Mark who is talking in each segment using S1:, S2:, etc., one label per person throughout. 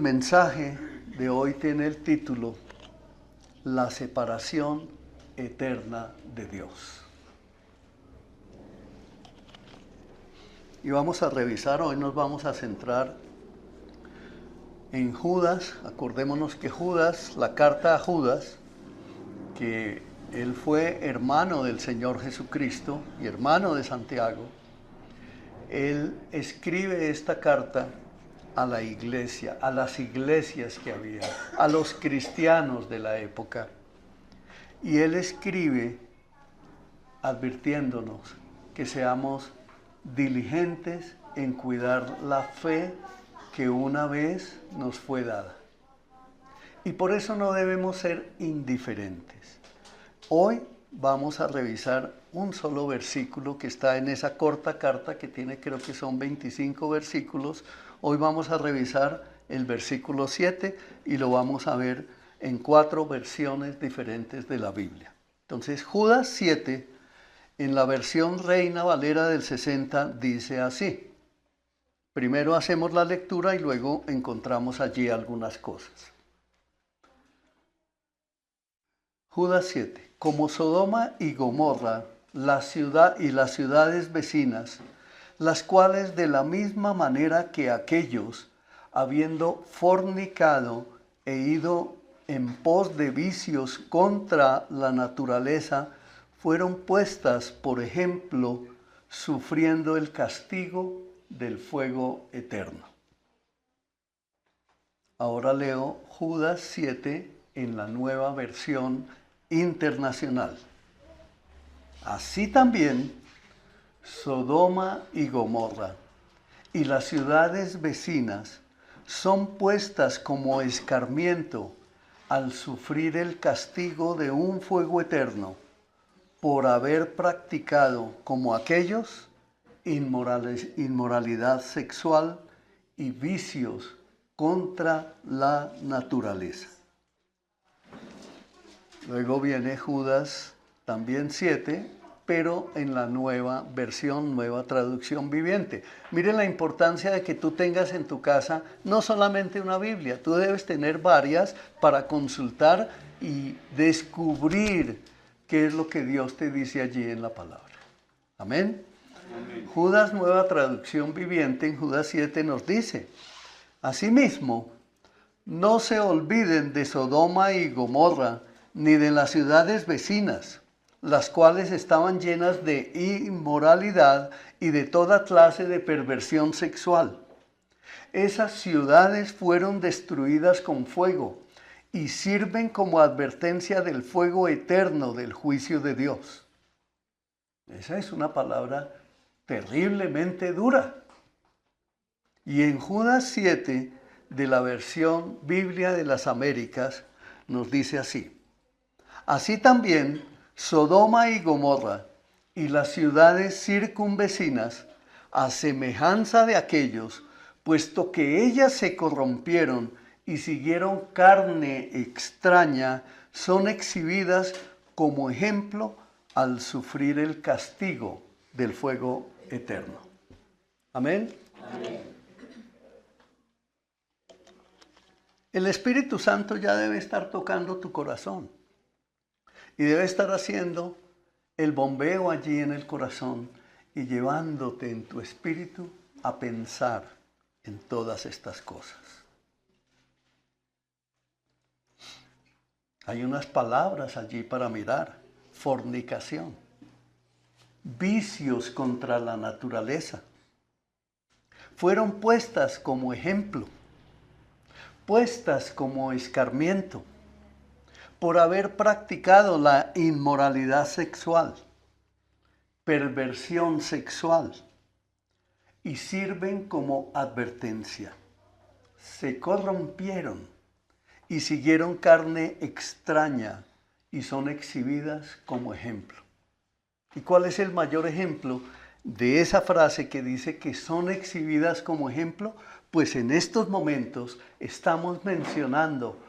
S1: El mensaje de hoy tiene el título La separación eterna de Dios. Y vamos a revisar, hoy nos vamos a centrar en Judas. Acordémonos que Judas, la carta a Judas, que él fue hermano del Señor Jesucristo y hermano de Santiago, él escribe esta carta a la iglesia, a las iglesias que había, a los cristianos de la época. Y él escribe advirtiéndonos que seamos diligentes en cuidar la fe que una vez nos fue dada. Y por eso no debemos ser indiferentes. Hoy vamos a revisar un solo versículo que está en esa corta carta que tiene, creo que son 25 versículos. Hoy vamos a revisar el versículo 7 y lo vamos a ver en 4 versiones diferentes de la Biblia. Entonces, Judas 7, en la versión Reina Valera del 60, dice así. Primero hacemos la lectura y luego encontramos allí algunas cosas. Judas 7. Como Sodoma y Gomorra, la ciudad y las ciudades vecinas, las cuales de la misma manera que aquellos, habiendo fornicado e ido en pos de vicios contra la naturaleza, fueron puestas, por ejemplo, sufriendo el castigo del fuego eterno. Ahora leo Judas 7 en la Nueva Versión Internacional. Así también Sodoma y Gomorra y las ciudades vecinas son puestas como escarmiento al sufrir el castigo de un fuego eterno por haber practicado como aquellos inmoralidad sexual y vicios contra la naturaleza. Luego viene Judas también 7, pero en la nueva versión, nueva traducción viviente. Miren la importancia de que tú tengas en tu casa no solamente una Biblia, tú debes tener varias para consultar y descubrir qué es lo que Dios te dice allí en la palabra. Amén. Amén. Judas, nueva traducción viviente, en Judas 7 nos dice, asimismo, no se olviden de Sodoma y Gomorra, ni de las ciudades vecinas, las cuales estaban llenas de inmoralidad y de toda clase de perversión sexual. Esas ciudades fueron destruidas con fuego y sirven como advertencia del fuego eterno del juicio de Dios. Esa es una palabra terriblemente dura. Y en Judas 7, de la versión Biblia de las Américas, nos dice así. Así también Sodoma y Gomorra y las ciudades circunvecinas, a semejanza de aquellos, puesto que ellas se corrompieron y siguieron carne extraña, son exhibidas como ejemplo al sufrir el castigo del fuego eterno. Amén. Amén. El Espíritu Santo ya debe estar tocando tu corazón. Y debe estar haciendo el bombeo allí en el corazón y llevándote en tu espíritu a pensar en todas estas cosas. Hay unas palabras allí para mirar. Fornicación. Vicios contra la naturaleza. Fueron puestas como ejemplo. Puestas como escarmiento. Por haber practicado la inmoralidad sexual, perversión sexual, y sirven como advertencia. Se corrompieron y siguieron carne extraña y son exhibidas como ejemplo. ¿Y cuál es el mayor ejemplo de esa frase que dice que son exhibidas como ejemplo? Pues en estos momentos estamos mencionando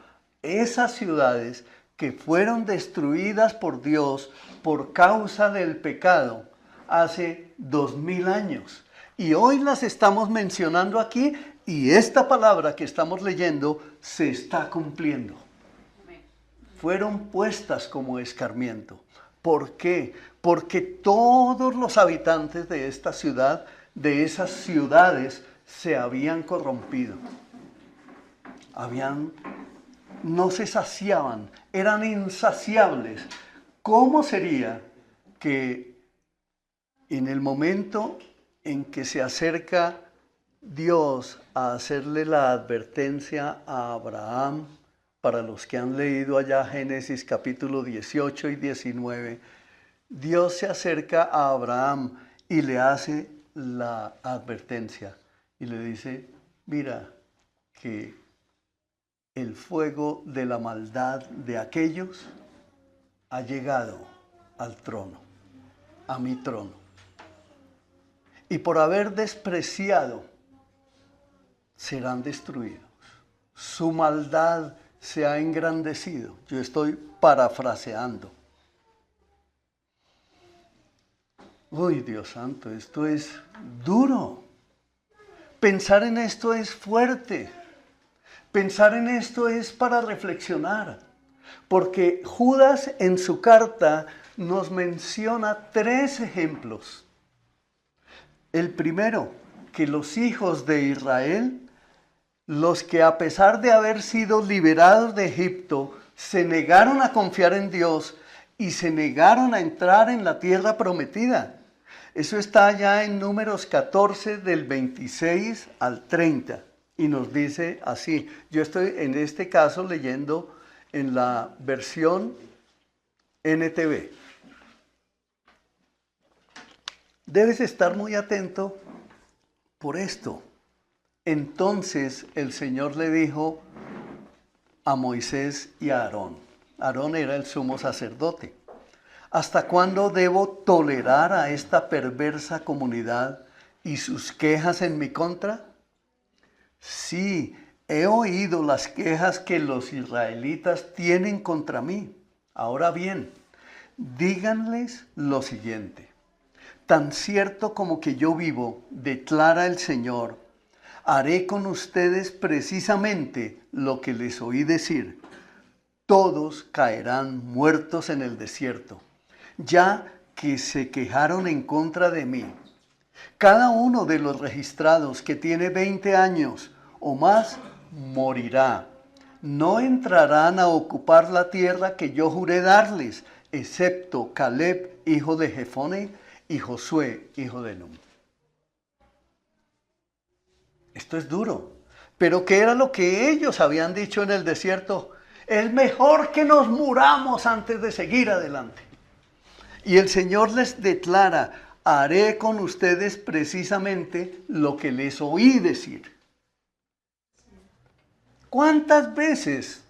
S1: esas ciudades que fueron destruidas por Dios por causa del pecado hace 2000 años. Y hoy las estamos mencionando aquí Y esta palabra que estamos leyendo se está cumpliendo. Fueron puestas como escarmiento. ¿Por qué? Porque todos los habitantes de esta ciudad, de esas ciudades, se habían corrompido. No se saciaban, eran insaciables. ¿Cómo sería que en el momento en que se acerca Dios a hacerle la advertencia a Abraham, para los que han leído allá Génesis capítulo 18 y 19, Dios se acerca a Abraham y le hace la advertencia y le dice, mira que el fuego de la maldad de aquellos ha llegado al trono, a mi trono. Y por haber despreciado, serán destruidos. Su maldad se ha engrandecido. Yo estoy parafraseando. Uy, Dios santo, esto es duro. Pensar en esto es fuerte. Pensar en esto es para reflexionar. Porque Judas en su carta nos menciona 3 ejemplos. El primero, que los hijos de Israel, los que a pesar de haber sido liberados de Egipto, se negaron a confiar en Dios y se negaron a entrar en la tierra prometida. Eso está allá en Números 14 del 26 al 30 y nos dice así. Yo estoy en este caso leyendo en la versión NTV. Debes estar muy atento por esto. Entonces el Señor le dijo a Moisés y a Aarón. Aarón era el sumo sacerdote. ¿Hasta cuándo debo tolerar a esta perversa comunidad y sus quejas en mi contra? Sí, he oído las quejas que los israelitas tienen contra mí. Ahora bien, díganles lo siguiente. Tan cierto como que yo vivo, declara el Señor, haré con ustedes precisamente lo que les oí decir. Todos caerán muertos en el desierto, ya que se quejaron en contra de mí. Cada uno de los registrados que tiene 20 años o más morirá. No entrarán a ocupar la tierra que yo juré darles, excepto Caleb, hijo de Jefone, y Josué, hijo de Nun. Esto es duro. Pero ¿qué era lo que ellos habían dicho en el desierto? Es mejor que nos muramos antes de seguir adelante. Y el Señor les declara, haré con ustedes precisamente lo que les oí decir. ¿Cuántas veces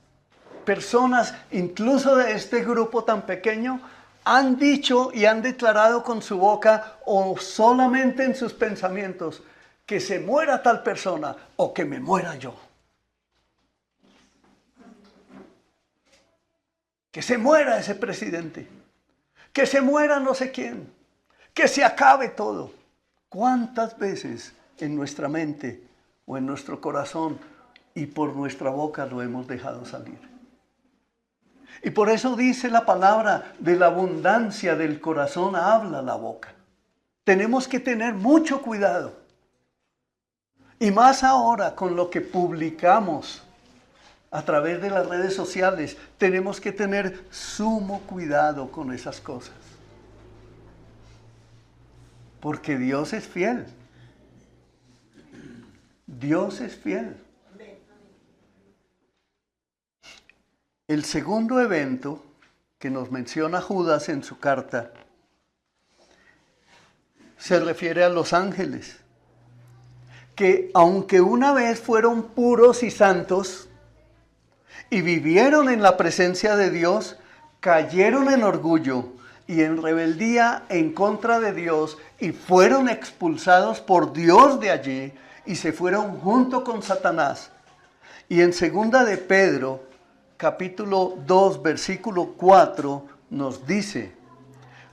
S1: personas, incluso de este grupo tan pequeño, han dicho y han declarado con su boca o solamente en sus pensamientos que se muera tal persona o que me muera yo? Que se muera ese presidente, que se muera no sé quién, que se acabe todo. ¿Cuántas veces en nuestra mente o en nuestro corazón y por nuestra boca lo hemos dejado salir? Y por eso dice la palabra, de la abundancia del corazón habla la boca. Tenemos que tener mucho cuidado. Y más ahora con lo que publicamos a través de las redes sociales, tenemos que tener sumo cuidado con esas cosas. Porque Dios es fiel. Dios es fiel. El segundo evento que nos menciona Judas en su carta se refiere a los ángeles, que aunque una vez fueron puros y santos y vivieron en la presencia de Dios, cayeron en orgullo y en rebeldía en contra de Dios y fueron expulsados por Dios de allí y se fueron junto con Satanás. Y en segunda de Pedro, capítulo 2, versículo 4, nos dice,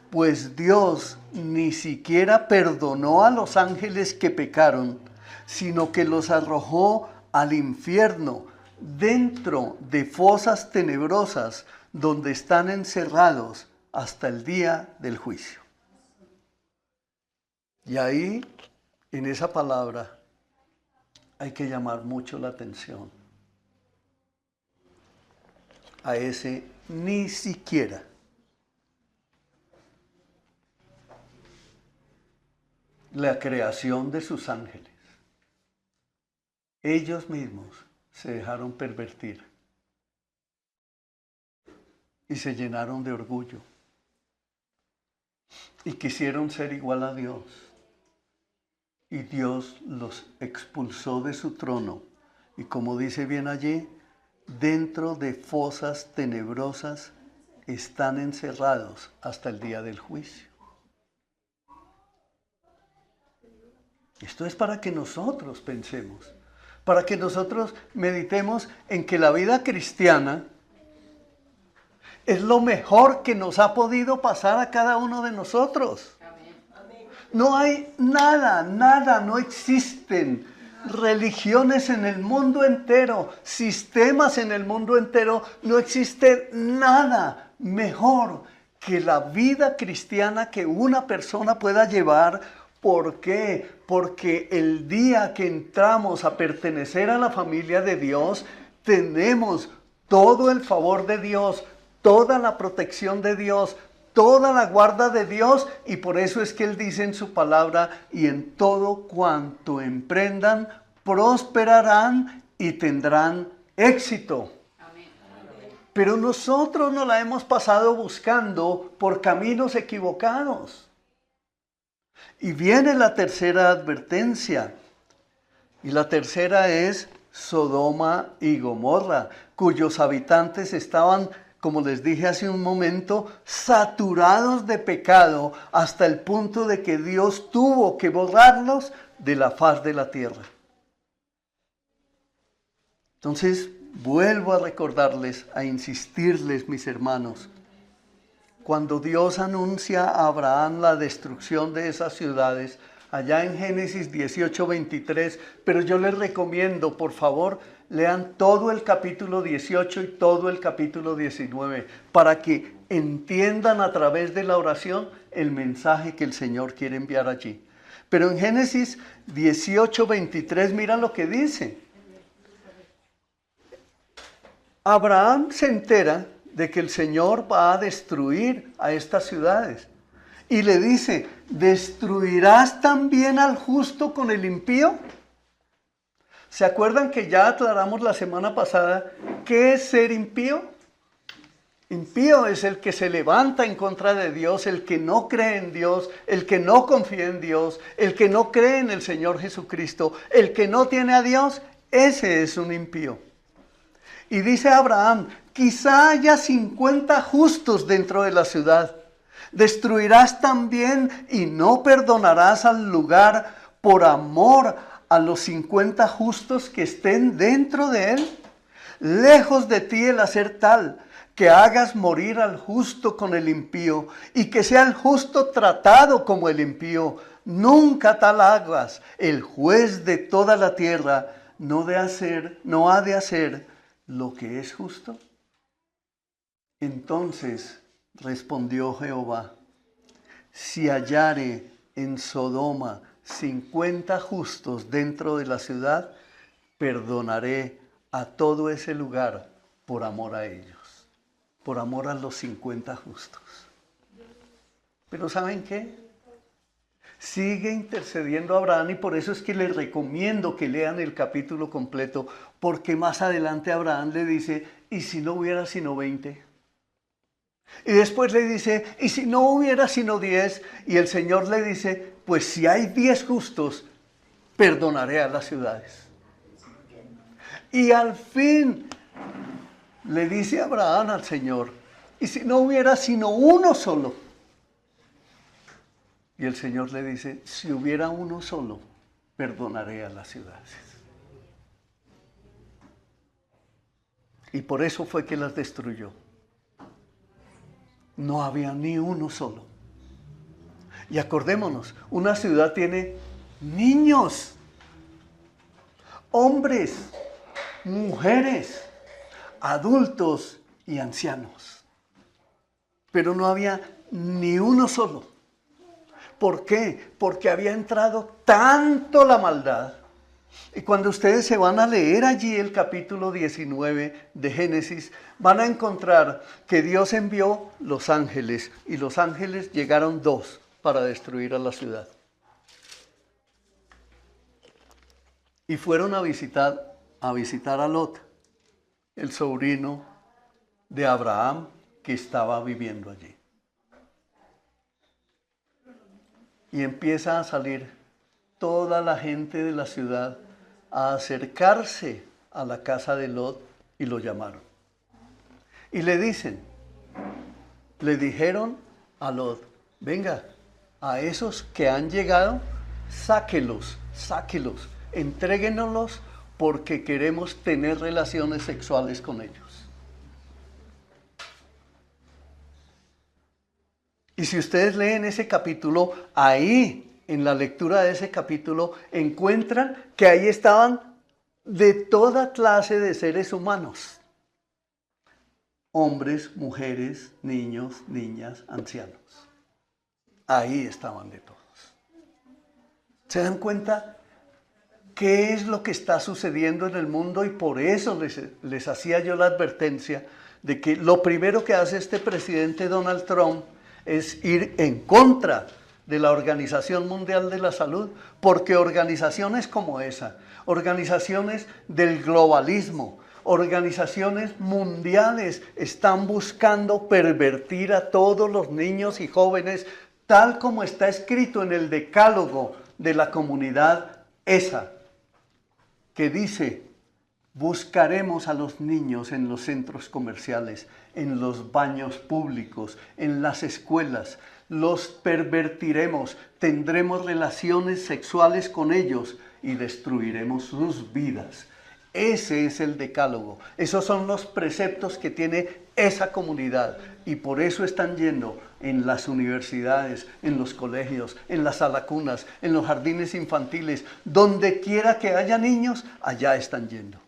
S1: pues Dios ni siquiera perdonó a los ángeles que pecaron, sino que los arrojó al infierno, dentro de fosas tenebrosas, donde están encerrados hasta el día del juicio. Y ahí, en esa palabra, hay que llamar mucho la atención a ese ni siquiera. La creación de sus ángeles. Ellos mismos se dejaron pervertir y se llenaron de orgullo y quisieron ser igual a Dios. Y Dios los expulsó de su trono. Y como dice bien allí, dentro de fosas tenebrosas están encerrados hasta el día del juicio. Esto es para que nosotros pensemos, para que nosotros meditemos en que la vida cristiana es lo mejor que nos ha podido pasar a cada uno de nosotros. No hay nada, no existen religiones en el mundo entero, sistemas en el mundo entero, no existe nada mejor que la vida cristiana que una persona pueda llevar. ¿Por qué? Porque el día que entramos a pertenecer a la familia de Dios, tenemos todo el favor de Dios, toda la protección de Dios, toda la guarda de Dios, y por eso es que Él dice en su palabra, y en todo cuanto emprendan, prosperarán y tendrán éxito. Amén. Pero nosotros nos la hemos pasado buscando por caminos equivocados. Y viene la tercera advertencia, y la tercera es Sodoma y Gomorra, cuyos habitantes estaban, como les dije hace un momento, saturados de pecado hasta el punto de que Dios tuvo que borrarlos de la faz de la tierra. Entonces, vuelvo a recordarles, a insistirles, mis hermanos, cuando Dios anuncia a Abraham la destrucción de esas ciudades, allá en Génesis 18:23, pero yo les recomiendo, por favor, lean todo el capítulo 18 y todo el capítulo 19, para que entiendan a través de la oración el mensaje que el Señor quiere enviar allí. Pero en Génesis 18:23, mira lo que dice. Abraham se entera de que el Señor va a destruir a estas ciudades. Y le dice, ¿destruirás también al justo con el impío? ¿Se acuerdan que ya aclaramos la semana pasada qué es ser impío? Impío es el que se levanta en contra de Dios, el que no cree en Dios, el que no confía en Dios, el que no cree en el Señor Jesucristo, el que no tiene a Dios, ese es un impío. Y dice Abraham, quizá haya 50 justos dentro de la ciudad. Destruirás también y no perdonarás al lugar por amor a los 50 justos que estén dentro de él. Lejos de ti el hacer tal, que hagas morir al justo con el impío y que sea el justo tratado como el impío. Nunca tal hagas. El juez de toda la tierra no ha de hacer lo que es justo. Entonces respondió Jehová, si hallare en Sodoma 50 justos dentro de la ciudad, perdonaré a todo ese lugar por amor a ellos, por amor a los 50 justos. Pero ¿saben qué? Sigue intercediendo Abraham, y por eso es que les recomiendo que lean el capítulo completo, porque más adelante Abraham le dice, ¿y si no hubiera sino 20? Y después le dice, ¿y si no hubiera sino 10? Y el Señor le dice, pues si hay 10 justos, perdonaré a las ciudades. Y al fin le dice Abraham al Señor, ¿y si no hubiera sino uno solo? Y el Señor le dice, si hubiera uno solo, perdonaré a las ciudades. Y por eso fue que las destruyó. No había ni uno solo. Y acordémonos, una ciudad tiene niños. hombres, mujeres, adultos y ancianos. Pero no había ni uno solo. ¿Por qué? Porque había entrado tanto la maldad. Y cuando ustedes se van a leer allí el capítulo 19 de Génesis, van a encontrar que Dios envió los ángeles, y los ángeles llegaron 2 para destruir a la ciudad. Y fueron a visitar a Lot, el sobrino de Abraham que estaba viviendo allí. Y empieza a salir toda la gente de la ciudad a acercarse a la casa de Lot, y lo llamaron. Y le dijeron a Lot: venga, a esos que han llegado, sáquelos, entréguenoslos, porque queremos tener relaciones sexuales con ellos. Y si ustedes leen ese capítulo, ahí, en la lectura de ese capítulo, encuentran que ahí estaban de toda clase de seres humanos. Hombres, mujeres, niños, niñas, ancianos. Ahí estaban de todos. ¿Se dan cuenta qué es lo que está sucediendo en el mundo? Y por eso les hacía yo la advertencia de que lo primero que hace este presidente Donald Trump es ir en contra de la Organización Mundial de la Salud, porque organizaciones como esa, organizaciones del globalismo, organizaciones mundiales están buscando pervertir a todos los niños y jóvenes, tal como está escrito en el decálogo de la comunidad esa, que dice: buscaremos a los niños en los centros comerciales, en los baños públicos, en las escuelas, los pervertiremos, tendremos relaciones sexuales con ellos y destruiremos sus vidas. Ese es el decálogo, esos son los preceptos que tiene esa comunidad, y por eso están yendo en las universidades, en los colegios, en las alacunas, en los jardines infantiles, donde quiera que haya niños, allá están yendo.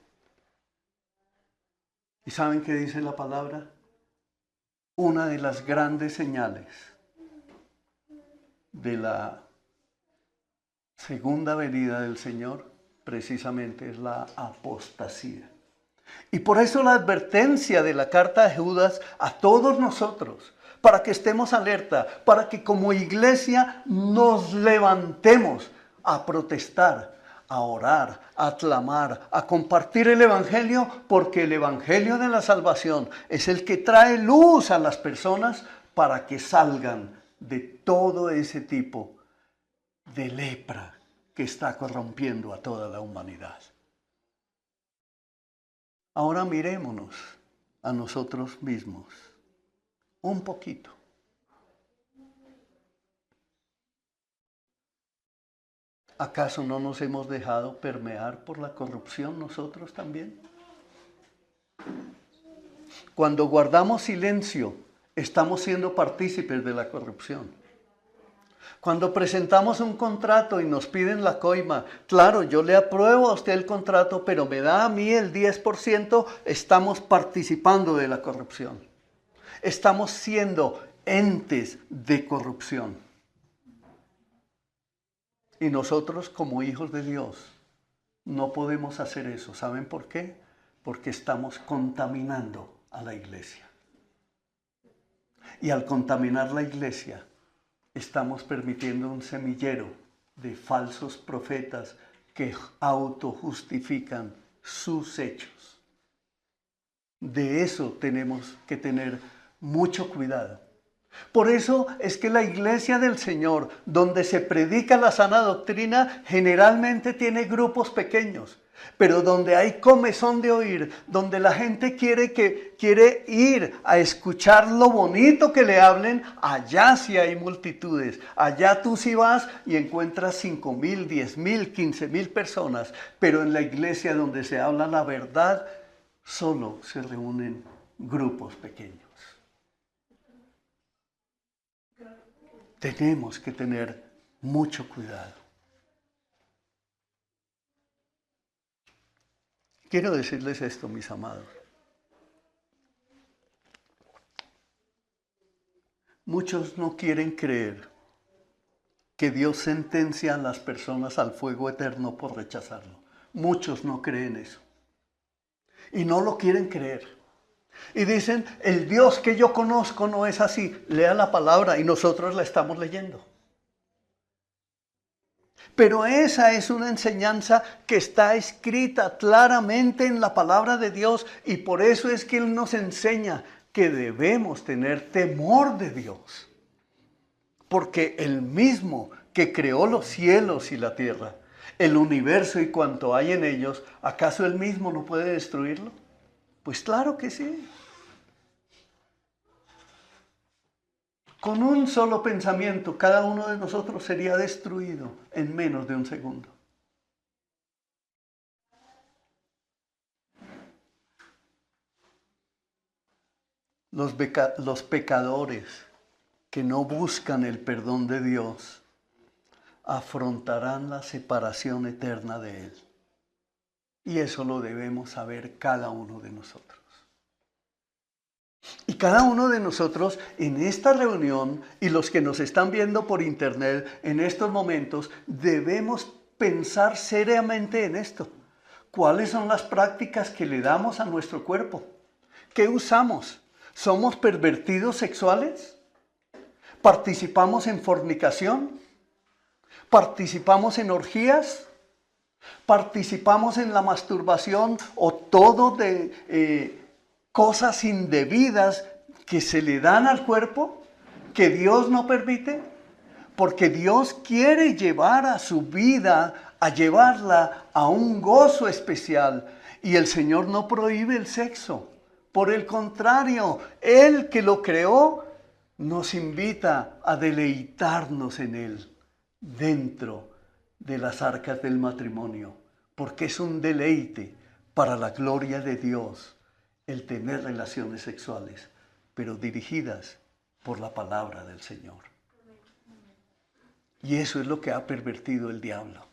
S1: ¿Y saben qué dice la palabra? Una de las grandes señales de la segunda venida del Señor precisamente es la apostasía. Y por eso la advertencia de la carta de Judas a todos nosotros, para que estemos alerta, para que como iglesia nos levantemos a protestar, a orar, a clamar, a compartir el Evangelio, porque el Evangelio de la salvación es el que trae luz a las personas para que salgan de todo ese tipo de lepra que está corrompiendo a toda la humanidad. Ahora mirémonos a nosotros mismos un poquito. ¿Acaso no nos hemos dejado permear por la corrupción nosotros también? Cuando guardamos silencio, estamos siendo partícipes de la corrupción. Cuando presentamos un contrato y nos piden la coima, claro, yo le apruebo a usted el contrato, pero me da a mí el 10%, estamos participando de la corrupción. Estamos siendo entes de corrupción. Y nosotros, como hijos de Dios, no podemos hacer eso. ¿Saben por qué? Porque estamos contaminando a la iglesia. Y al contaminar la iglesia, estamos permitiendo un semillero de falsos profetas que autojustifican sus hechos. De eso tenemos que tener mucho cuidado. Por eso es que la iglesia del Señor, donde se predica la sana doctrina, generalmente tiene grupos pequeños. Pero donde hay comezón de oír, donde la gente quiere ir a escuchar lo bonito que le hablen, allá sí hay multitudes. Allá tú sí vas y encuentras 5,000, 10,000, 15,000 personas. Pero en la iglesia donde se habla la verdad, solo se reúnen grupos pequeños. Tenemos que tener mucho cuidado. Quiero decirles esto, mis amados. Muchos no quieren creer que Dios sentencia a las personas al fuego eterno por rechazarlo. Muchos no creen eso. Y no lo quieren creer. Y dicen, el Dios que yo conozco no es así. Lea la palabra y nosotros la estamos leyendo. Pero esa es una enseñanza que está escrita claramente en la palabra de Dios. Y por eso es que Él nos enseña que debemos tener temor de Dios. Porque el mismo que creó los cielos y la tierra, el universo y cuanto hay en ellos, ¿acaso Él mismo no puede destruirlo? Pues claro que sí. Con un solo pensamiento, cada uno de nosotros sería destruido en menos de un segundo. Los pecadores que no buscan el perdón de Dios afrontarán la separación eterna de Él. Y eso lo debemos saber cada uno de nosotros. Y cada uno de nosotros en esta reunión y los que nos están viendo por internet en estos momentos debemos pensar seriamente en esto. ¿Cuáles son las prácticas que le damos a nuestro cuerpo? ¿Qué usamos? ¿Somos pervertidos sexuales? ¿Participamos en fornicación? ¿Participamos en orgías? ¿Participamos en la masturbación o todo de cosas indebidas que se le dan al cuerpo, que Dios no permite? Porque Dios quiere llevar a su vida, a llevarla a un gozo especial. Y el Señor no prohíbe el sexo. Por el contrario, Él que lo creó, nos invita a deleitarnos en Él, dentro de las arcas del matrimonio. Porque es un deleite para la gloria de Dios el tener relaciones sexuales, pero dirigidas por la palabra del Señor. Y eso es lo que ha pervertido el diablo.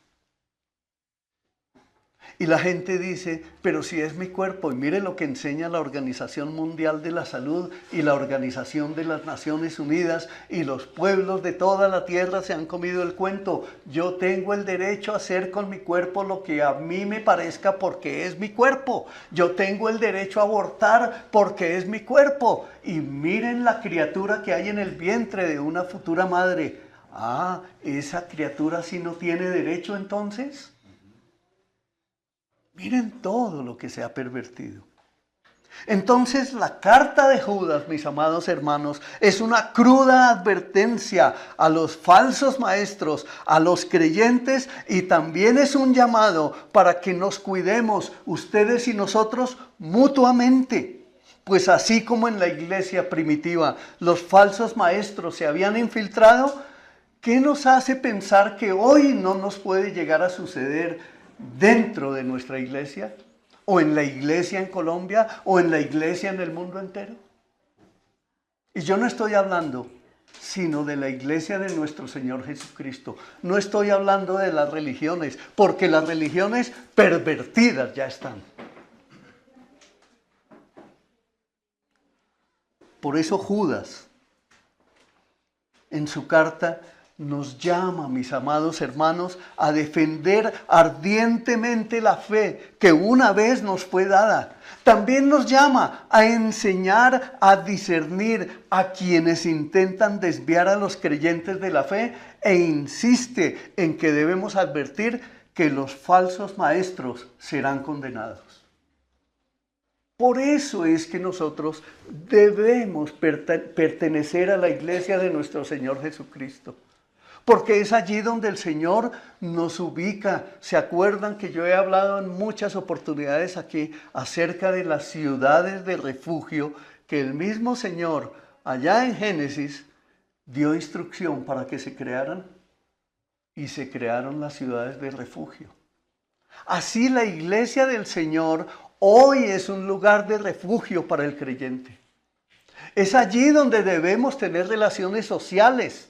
S1: Y la gente dice, pero si es mi cuerpo, y mire lo que enseña la Organización Mundial de la Salud y la Organización de las Naciones Unidas, y los pueblos de toda la tierra se han comido el cuento. Yo tengo el derecho a hacer con mi cuerpo lo que a mí me parezca porque es mi cuerpo. Yo tengo el derecho a abortar porque es mi cuerpo. Y miren la criatura que hay en el vientre de una futura madre. Ah, ¿esa criatura sí no tiene derecho entonces? Miren todo lo que se ha pervertido. Entonces la carta de Judas, mis amados hermanos, es una cruda advertencia a los falsos maestros, a los creyentes, y también es un llamado para que nos cuidemos, ustedes y nosotros, mutuamente. Pues así como en la iglesia primitiva los falsos maestros se habían infiltrado, ¿qué nos hace pensar que hoy no nos puede llegar a suceder dentro de nuestra iglesia, o en la iglesia en Colombia, o en la iglesia en el mundo entero? Y yo no estoy hablando sino de la iglesia de nuestro Señor Jesucristo. No estoy hablando de las religiones, porque las religiones pervertidas ya están. Por eso Judas, en su carta, nos llama, mis amados hermanos, a defender ardientemente la fe que una vez nos fue dada. También nos llama a enseñar a discernir a quienes intentan desviar a los creyentes de la fe, e insiste en que debemos advertir que los falsos maestros serán condenados. Por eso es que nosotros debemos pertenecer a la iglesia de nuestro Señor Jesucristo. Porque es allí donde el Señor nos ubica. ¿Se acuerdan que yo he hablado en muchas oportunidades aquí acerca de las ciudades de refugio que el mismo Señor allá en Génesis dio instrucción para que se crearan? Y se crearon las ciudades de refugio. Así la iglesia del Señor hoy es un lugar de refugio para el creyente. Es allí donde debemos tener relaciones sociales.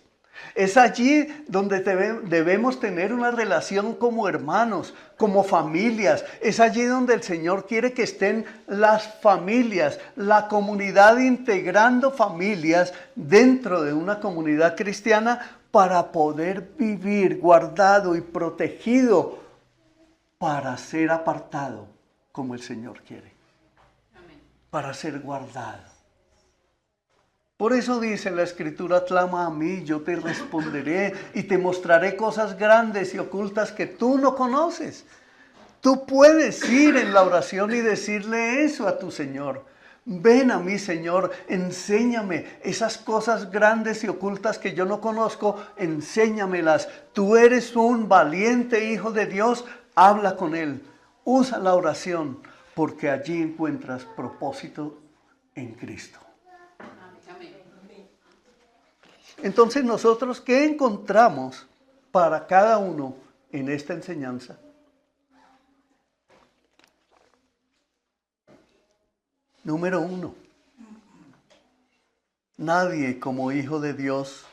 S1: Es allí donde debemos tener una relación como hermanos, como familias. Es allí donde el Señor quiere que estén las familias, la comunidad integrando familias dentro de una comunidad cristiana para poder vivir guardado y protegido para ser apartado como el Señor quiere. Para ser guardado. Por eso dice la Escritura, clama a mí, yo te responderé y te mostraré cosas grandes y ocultas que tú no conoces. Tú puedes ir en la oración y decirle eso a tu Señor. Ven a mí, Señor, enséñame esas cosas grandes y ocultas que yo no conozco, enséñamelas. Tú eres un valiente hijo de Dios, habla con Él. Usa la oración, porque allí encuentras propósito en Cristo. Entonces nosotros, ¿qué encontramos para cada uno en esta enseñanza? Número 1, nadie como hijo de Dios,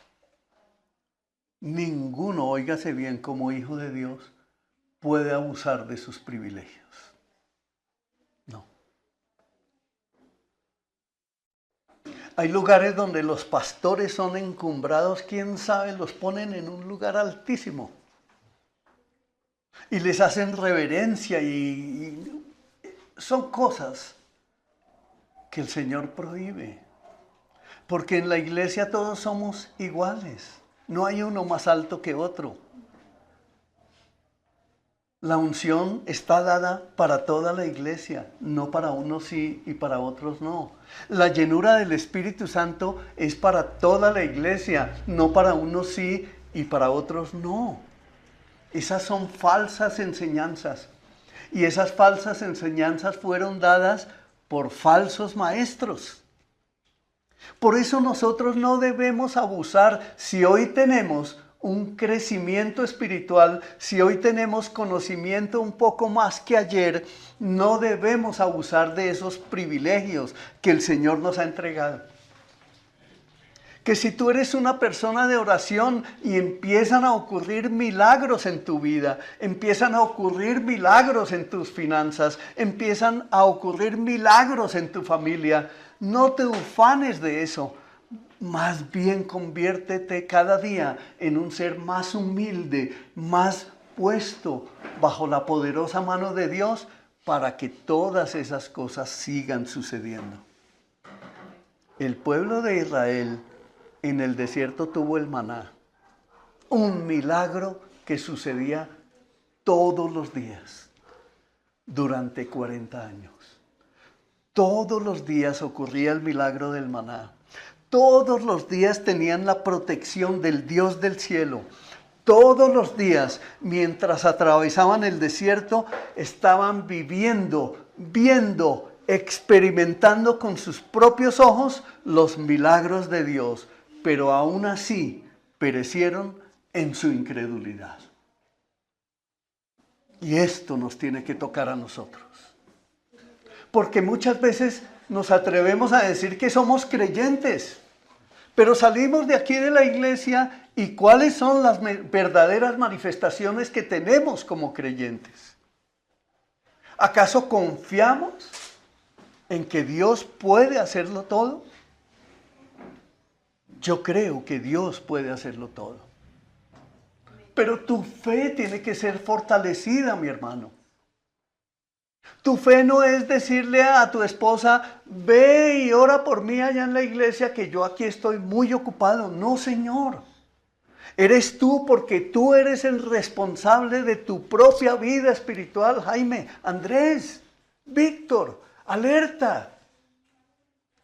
S1: ninguno, óigase bien, como hijo de Dios, puede abusar de sus privilegios. No. Hay lugares donde los pastores son encumbrados, quién sabe, los ponen en un lugar altísimo. Y les hacen reverencia y son cosas que el Señor prohíbe. Porque en la iglesia todos somos iguales. No hay uno más alto que otro. La unción está dada para toda la iglesia, no para unos sí y para otros no. La llenura del Espíritu Santo es para toda la iglesia, no para unos sí y para otros no. Esas son falsas enseñanzas. Y esas falsas enseñanzas fueron dadas por falsos maestros. Por eso nosotros no debemos abusar. Si hoy tenemos un crecimiento espiritual, si hoy tenemos conocimiento un poco más que ayer, no debemos abusar de esos privilegios que el Señor nos ha entregado. Que si tú eres una persona de oración y empiezan a ocurrir milagros en tu vida, empiezan a ocurrir milagros en tus finanzas, empiezan a ocurrir milagros en tu familia, no te ufanes de eso. Más bien conviértete cada día en un ser más humilde, más puesto bajo la poderosa mano de Dios para que todas esas cosas sigan sucediendo. El pueblo de Israel en el desierto tuvo el maná, un milagro que sucedía todos los días durante 40 años. Todos los días ocurría el milagro del maná. Todos los días tenían la protección del Dios del cielo. Todos los días, mientras atravesaban el desierto, estaban viendo, experimentando con sus propios ojos los milagros de Dios. Pero aún así perecieron en su incredulidad. Y esto nos tiene que tocar a nosotros. Porque muchas veces nos atrevemos a decir que somos creyentes, pero salimos de aquí de la iglesia y ¿cuáles son las verdaderas manifestaciones que tenemos como creyentes? ¿Acaso confiamos en que Dios puede hacerlo todo? Yo creo que Dios puede hacerlo todo. Pero tu fe tiene que ser fortalecida, mi hermano. Tu fe no es decirle a tu esposa, ve y ora por mí allá en la iglesia que yo aquí estoy muy ocupado. No, Señor. Eres tú porque tú eres el responsable de tu propia vida espiritual. Jaime, Andrés, Víctor, alerta,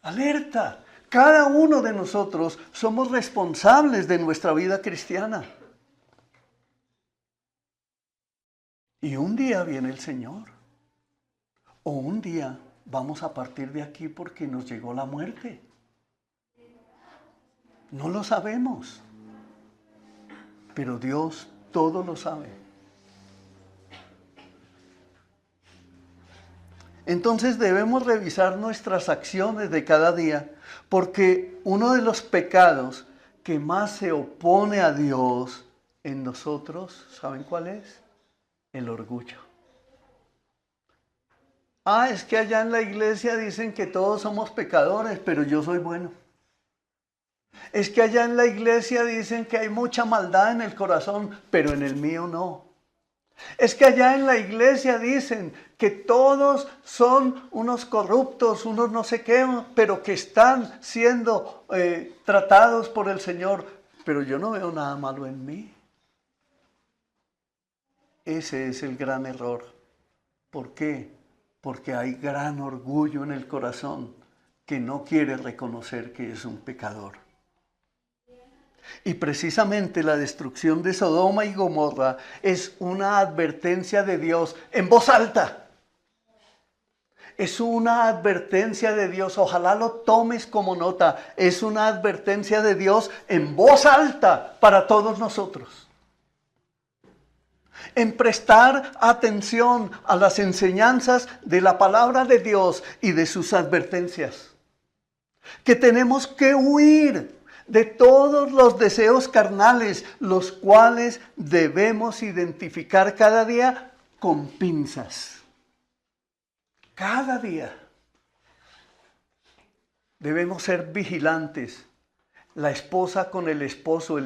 S1: alerta. Cada uno de nosotros somos responsables de nuestra vida cristiana. Y un día viene el Señor. O un día vamos a partir de aquí porque nos llegó la muerte. No lo sabemos. Pero Dios todo lo sabe. Entonces debemos revisar nuestras acciones de cada día, porque uno de los pecados que más se opone a Dios en nosotros, ¿saben cuál es? El orgullo. Es que allá en la iglesia dicen que todos somos pecadores, pero yo soy bueno. Es que allá en la iglesia dicen que hay mucha maldad en el corazón, pero en el mío no. Es que allá en la iglesia dicen que todos son unos corruptos, unos no sé qué, pero que están siendo tratados por el Señor, pero yo no veo nada malo en mí. Ese es el gran error. ¿Por qué? Porque hay gran orgullo en el corazón que no quiere reconocer que es un pecador. Y precisamente la destrucción de Sodoma y Gomorra es una advertencia de Dios en voz alta. Es una advertencia de Dios, ojalá lo tomes como nota. Es una advertencia de Dios en voz alta para todos nosotros. En prestar atención a las enseñanzas de la palabra de Dios y de sus advertencias. Que tenemos que huir de todos los deseos carnales, los cuales debemos identificar cada día con pinzas. Cada día debemos ser vigilantes. La esposa con el esposo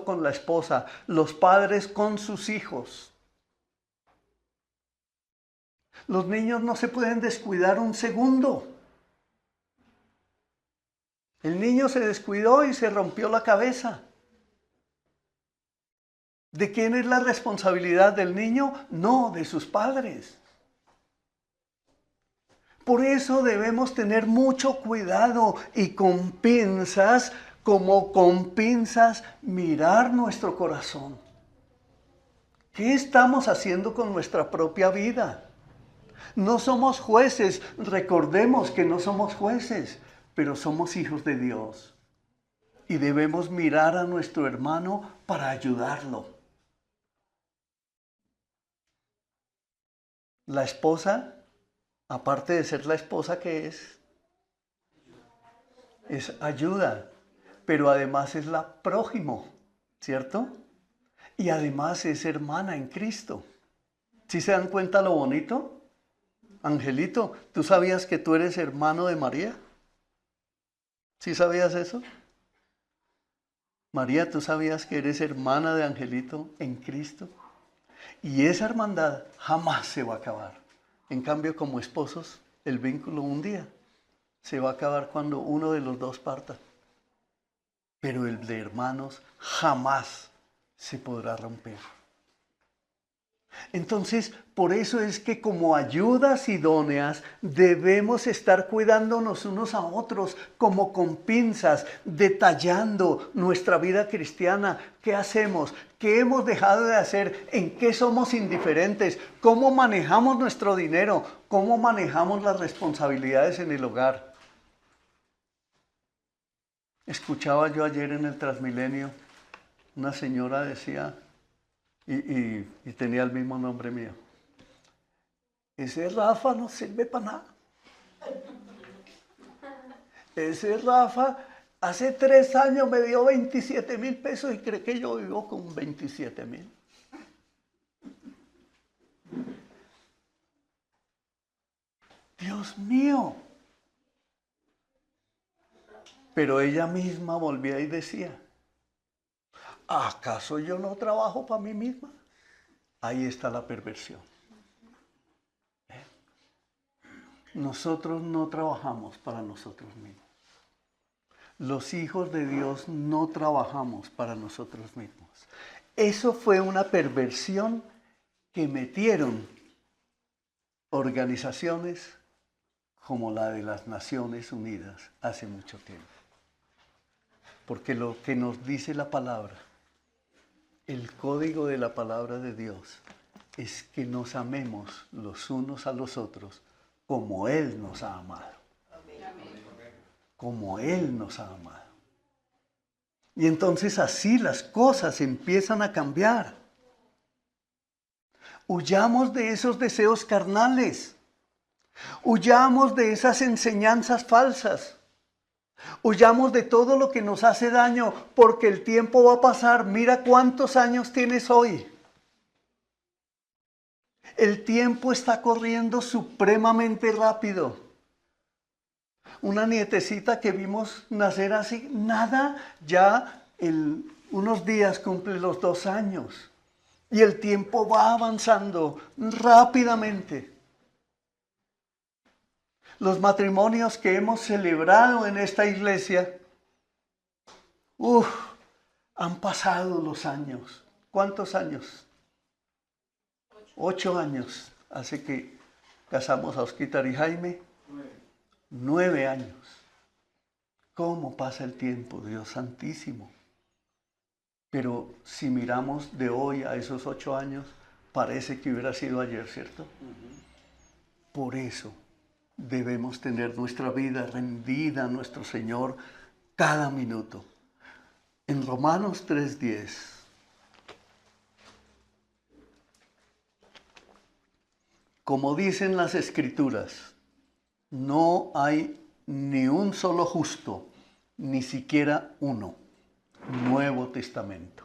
S1: con la esposa, los padres con sus hijos. Los niños no se pueden descuidar un segundo. El niño se descuidó y se rompió la cabeza. ¿De quién es la responsabilidad del niño? No, de sus padres. Por eso debemos tener mucho cuidado y con pinzas, como con pinzas, mirar nuestro corazón. ¿Qué estamos haciendo con nuestra propia vida? No somos jueces, recordemos que no somos jueces, pero somos hijos de Dios. Y debemos mirar a nuestro hermano para ayudarlo. La esposa, aparte de ser la esposa que es ayuda, pero además es la prójimo, ¿cierto? Y además es hermana en Cristo. ¿Sí se dan cuenta lo bonito? Angelito, ¿tú sabías que tú eres hermano de María? ¿Sí sabías eso? María, ¿tú sabías que eres hermana de Angelito en Cristo? Y esa hermandad jamás se va a acabar. En cambio, como esposos, el vínculo un día se va a acabar cuando uno de los dos parta. Pero el de hermanos jamás se podrá romper. Entonces, por eso es que como ayudas idóneas debemos estar cuidándonos unos a otros como con pinzas, detallando nuestra vida cristiana. ¿Qué hacemos? ¿Qué hemos dejado de hacer? ¿En qué somos indiferentes? ¿Cómo manejamos nuestro dinero? ¿Cómo manejamos las responsabilidades en el hogar? Escuchaba yo ayer en el Transmilenio, una señora decía, y tenía el mismo nombre mío, ese Rafa no sirve para nada. Ese Rafa hace 3 años me dio 27,000 pesos y cree que yo vivo con 27,000. Dios mío. Pero ella misma volvía y decía, ¿acaso yo no trabajo para mí misma? Ahí está la perversión. Nosotros no trabajamos para nosotros mismos. Los hijos de Dios no trabajamos para nosotros mismos. Eso fue una perversión que metieron organizaciones como la de las Naciones Unidas hace mucho tiempo. Porque lo que nos dice la palabra, el código de la palabra de Dios, es que nos amemos los unos a los otros como Él nos ha amado. Como Él nos ha amado. Y entonces así las cosas empiezan a cambiar. Huyamos de esos deseos carnales. Huyamos de esas enseñanzas falsas. Huyamos de todo lo que nos hace daño, porque el tiempo va a pasar. Mira cuántos años tienes hoy. El tiempo está corriendo supremamente rápido. Una nietecita que vimos nacer así, nada, ya en unos días cumple los 2 años. Y el tiempo va avanzando rápidamente. Los matrimonios que hemos celebrado en esta iglesia, han pasado los años. ¿Cuántos años? 8 años. Hace que casamos a Osquitar y Jaime. 9 años. ¿Cómo pasa el tiempo, Dios santísimo? Pero si miramos de hoy a esos 8 años, parece que hubiera sido ayer, ¿cierto? Por eso debemos tener nuestra vida rendida a nuestro Señor cada minuto. En Romanos 3:10, como dicen las Escrituras, no hay ni un solo justo, ni siquiera uno. Nuevo Testamento.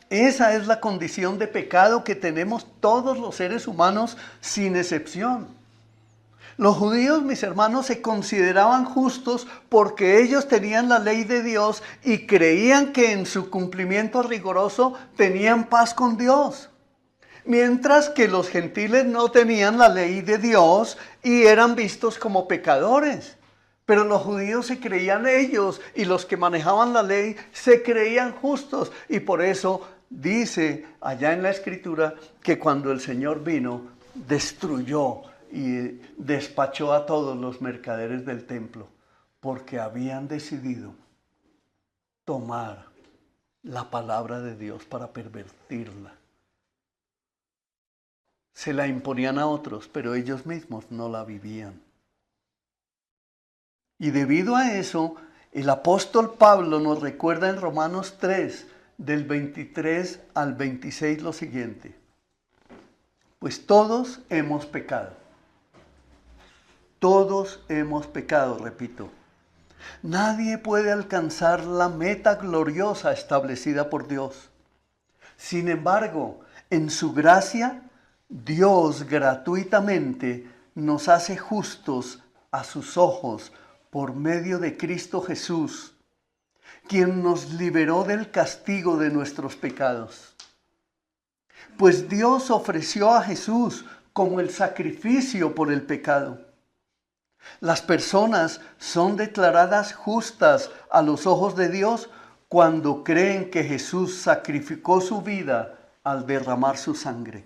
S1: Esa es la condición de pecado que tenemos todos los seres humanos sin excepción. Los judíos, mis hermanos, se consideraban justos porque ellos tenían la ley de Dios y creían que en su cumplimiento riguroso tenían paz con Dios. Mientras que los gentiles no tenían la ley de Dios y eran vistos como pecadores. Pero los judíos se creían ellos y los que manejaban la ley se creían justos. Y por eso dice allá en la Escritura que cuando el Señor vino, destruyó y despachó a todos los mercaderes del templo, porque habían decidido tomar la palabra de Dios para pervertirla. Se la imponían a otros, pero ellos mismos no la vivían. Y debido a eso, el apóstol Pablo nos recuerda en Romanos 3, del 23 al 26 lo siguiente. Pues todos hemos pecado. Todos hemos pecado, repito. Nadie puede alcanzar la meta gloriosa establecida por Dios. Sin embargo, en su gracia, Dios gratuitamente nos hace justos a sus ojos por medio de Cristo Jesús, quien nos liberó del castigo de nuestros pecados. Pues Dios ofreció a Jesús como el sacrificio por el pecado. Las personas son declaradas justas a los ojos de Dios cuando creen que Jesús sacrificó su vida al derramar su sangre.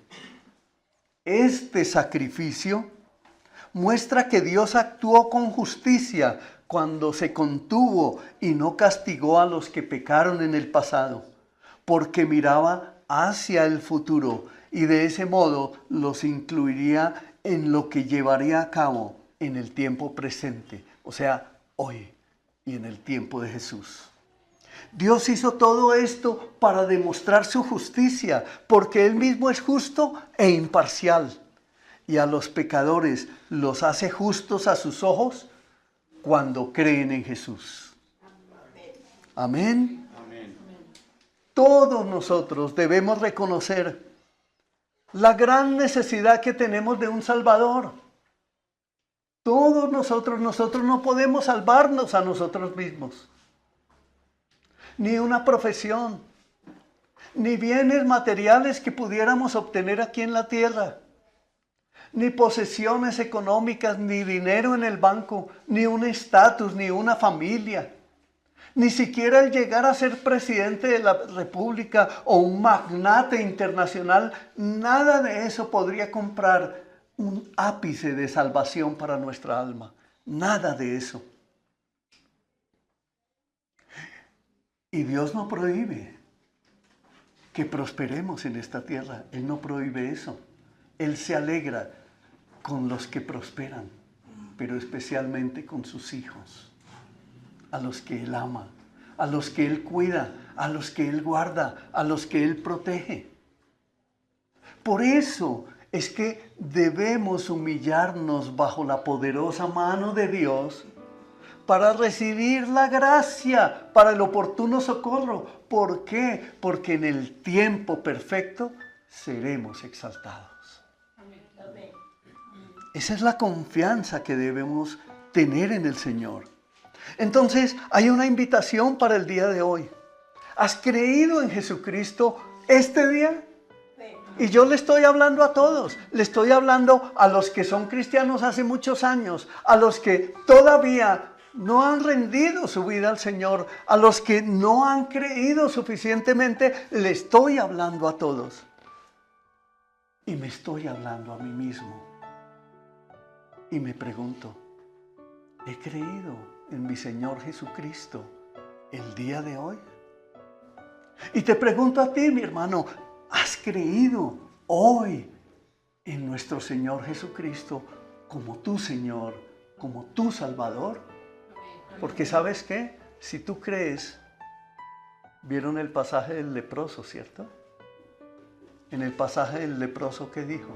S1: Este sacrificio muestra que Dios actuó con justicia cuando se contuvo y no castigó a los que pecaron en el pasado, porque miraba hacia el futuro y de ese modo los incluiría en lo que llevaría a cabo en el tiempo presente, o sea, hoy y en el tiempo de Jesús. Dios hizo todo esto para demostrar su justicia, porque Él mismo es justo e imparcial. Y a los pecadores los hace justos a sus ojos cuando creen en Jesús. Amén. Amén. Todos nosotros debemos reconocer la gran necesidad que tenemos de un Salvador. Todos nosotros no podemos salvarnos a nosotros mismos. Ni una profesión, ni bienes materiales que pudiéramos obtener aquí en la tierra, ni posesiones económicas, ni dinero en el banco, ni un estatus, ni una familia, ni siquiera el llegar a ser presidente de la República o un magnate internacional. Nada de eso podría comprar un ápice de salvación para nuestra alma. Nada de eso. Y Dios no prohíbe que prosperemos en esta tierra. Él no prohíbe eso. Él se alegra con los que prosperan, pero especialmente con sus hijos, a los que Él ama, a los que Él cuida, a los que Él guarda, a los que Él protege. Por eso es que debemos humillarnos bajo la poderosa mano de Dios para recibir la gracia, para el oportuno socorro. ¿Por qué? Porque en el tiempo perfecto seremos exaltados. Esa es la confianza que debemos tener en el Señor. Entonces, hay una invitación para el día de hoy. ¿Has creído en Jesucristo este día? Y yo le estoy hablando a todos, le estoy hablando a los que son cristianos hace muchos años, a los que todavía no han rendido su vida al Señor, a los que no han creído suficientemente, le estoy hablando a todos. Y me estoy hablando a mí mismo. Y me pregunto, ¿he creído en mi Señor Jesucristo el día de hoy? Y te pregunto a ti, mi hermano, ¿has creído hoy en nuestro Señor Jesucristo como tu Señor, como tu Salvador? Porque ¿sabes qué? Si tú crees, ¿vieron el pasaje del leproso, cierto? En el pasaje del leproso, ¿qué dijo?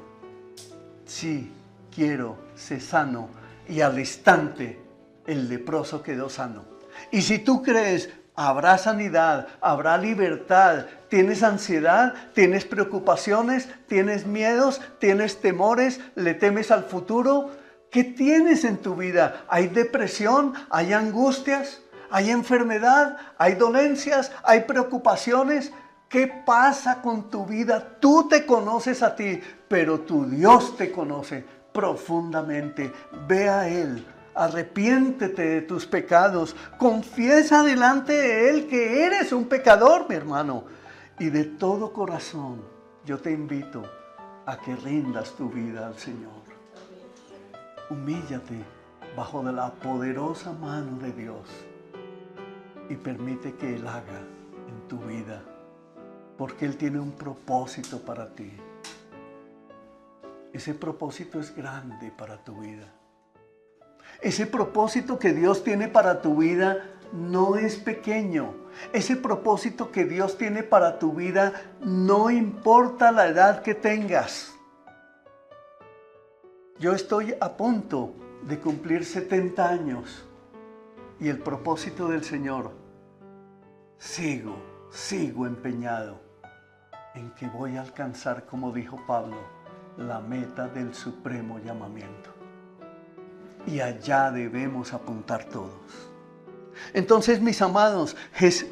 S1: Sí, quiero, sé sano. Y al instante el leproso quedó sano. Y si tú crees, habrá sanidad, habrá libertad. ¿Tienes ansiedad? ¿Tienes preocupaciones? ¿Tienes miedos? ¿Tienes temores? ¿Le temes al futuro? ¿Qué tienes en tu vida? ¿Hay depresión? ¿Hay angustias? ¿Hay enfermedad? ¿Hay dolencias? ¿Hay preocupaciones? ¿Qué pasa con tu vida? Tú te conoces a ti, pero tu Dios te conoce profundamente. Ve a Él. Arrepiéntete de tus pecados, confiesa delante de Él que eres un pecador, mi hermano. Y de todo corazón yo te invito a que rindas tu vida al Señor. Humíllate bajo de la poderosa mano de Dios y permite que Él haga en tu vida, porque Él tiene un propósito para ti. Ese propósito es grande para tu vida. Ese propósito que Dios tiene para tu vida no es pequeño. Ese propósito que Dios tiene para tu vida no importa la edad que tengas. Yo estoy a punto de cumplir 70 años y el propósito del Señor, sigo empeñado en que voy a alcanzar, como dijo Pablo, la meta del supremo llamamiento. Y allá debemos apuntar todos. Entonces, mis amados,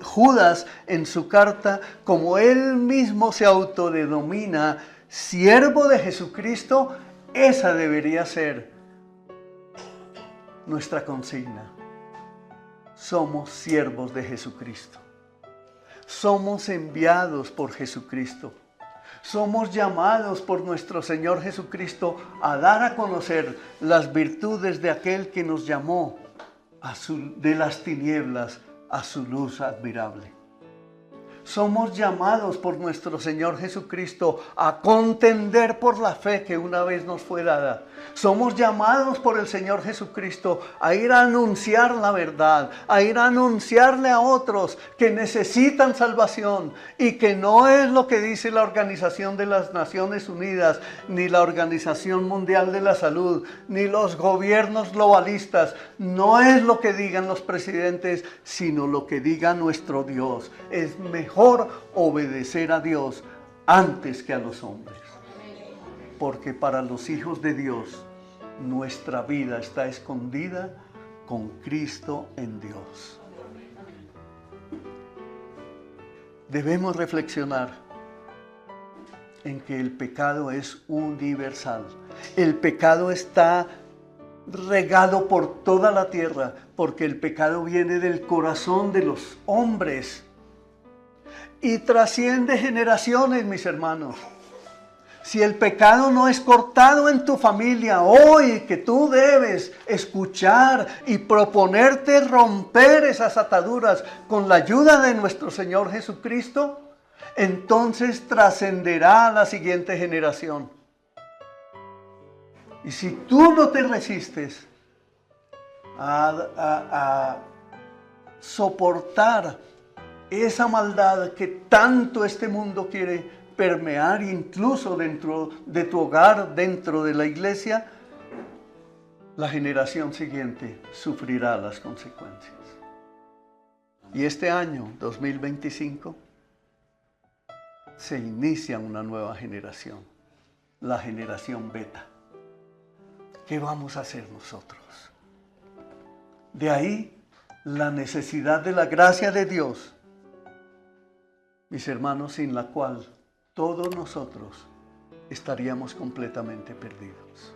S1: Judas en su carta, como él mismo se autodenomina siervo de Jesucristo, esa debería ser nuestra consigna. Somos siervos de Jesucristo. Somos enviados por Jesucristo. Somos llamados por nuestro Señor Jesucristo a dar a conocer las virtudes de aquel que nos llamó de las tinieblas a su luz admirable. Somos llamados por nuestro Señor Jesucristo a contender por la fe que una vez nos fue dada. Somos llamados por el Señor Jesucristo a ir a anunciar la verdad, a ir a anunciarle a otros que necesitan salvación y que no es lo que dice la Organización de las Naciones Unidas, ni la Organización Mundial de la Salud, ni los gobiernos globalistas. No es lo que digan los presidentes, sino lo que diga nuestro Dios. Es mejor obedecer a Dios antes que a los hombres. Porque para los hijos de Dios, nuestra vida está escondida con Cristo en Dios. Debemos reflexionar en que el pecado es universal. El pecado está regado por toda la tierra, porque el pecado viene del corazón de los hombres y trasciende generaciones, mis hermanos. Si el pecado no es cortado en tu familia, hoy que tú debes escuchar y proponerte romper esas ataduras con la ayuda de nuestro Señor Jesucristo, entonces trascenderá a la siguiente generación. Y si tú no te resistes a soportar esa maldad que tanto este mundo quiere permear, incluso dentro de tu hogar, dentro de la iglesia, la generación siguiente sufrirá las consecuencias. Y este año, 2025, se inicia una nueva generación, la generación beta. ¿Qué vamos a hacer nosotros? De ahí la necesidad de la gracia de Dios, mis hermanos, sin la cual todos nosotros estaríamos completamente perdidos.